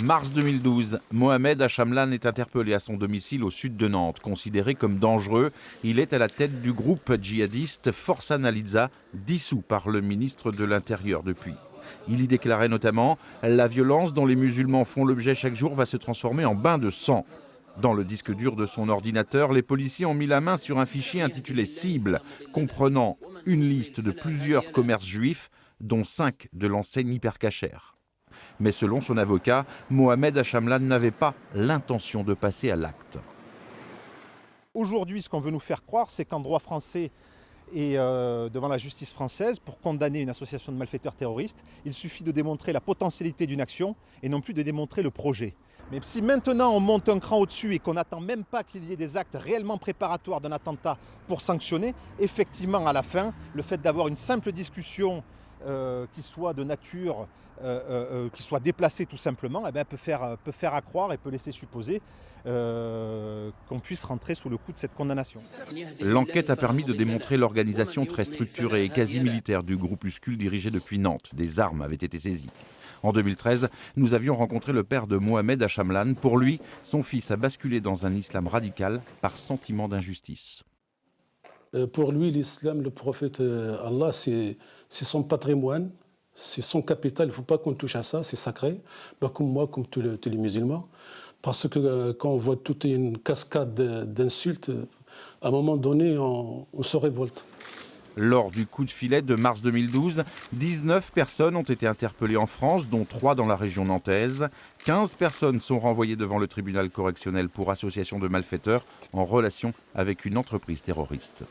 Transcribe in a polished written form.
Mars 2012, Mohamed Achamlan est interpellé à son domicile au sud de Nantes. Considéré comme dangereux, il est à la tête du groupe djihadiste Força Naliza, dissous par le ministre de l'Intérieur depuis. Il y déclarait notamment « La violence dont les musulmans font l'objet chaque jour va se transformer en bain de sang ». Dans le disque dur de son ordinateur, les policiers ont mis la main sur un fichier intitulé « Cible », comprenant une liste de plusieurs commerces juifs, dont 5 de l'enseigne hypercachère. Mais selon son avocat, Mohamed Achamlan n'avait pas l'intention de passer à l'acte. Aujourd'hui, ce qu'on veut nous faire croire, c'est qu'en droit français et devant la justice française, pour condamner une association de malfaiteurs terroristes, il suffit de démontrer la potentialité d'une action et non plus de démontrer le projet. Mais si maintenant on monte un cran au-dessus et qu'on n'attend même pas qu'il y ait des actes réellement préparatoires d'un attentat pour sanctionner, effectivement à la fin, le fait d'avoir une simple discussion qui soit de nature, qui soit déplacée tout simplement, eh bien, peut faire accroire et peut laisser supposer qu'on puisse rentrer sous le coup de cette condamnation. L'enquête a permis de démontrer l'organisation très structurée et quasi militaire du groupuscule dirigé depuis Nantes. Des armes avaient été saisies. En 2013, nous avions rencontré le père de Mohamed Achamlan. Pour lui, son fils a basculé dans un islam radical par sentiment d'injustice. Pour lui, l'islam, le prophète Allah, c'est son patrimoine, c'est son capital. Il ne faut pas qu'on touche à ça, c'est sacré. Comme moi, comme tous les musulmans. Parce que quand on voit toute une cascade d'insultes, à un moment donné, on se révolte. Lors du coup de filet de mars 2012, 19 personnes ont été interpellées en France, dont 3 dans la région nantaise. 15 personnes sont renvoyées devant le tribunal correctionnel pour association de malfaiteurs en relation avec une entreprise terroriste.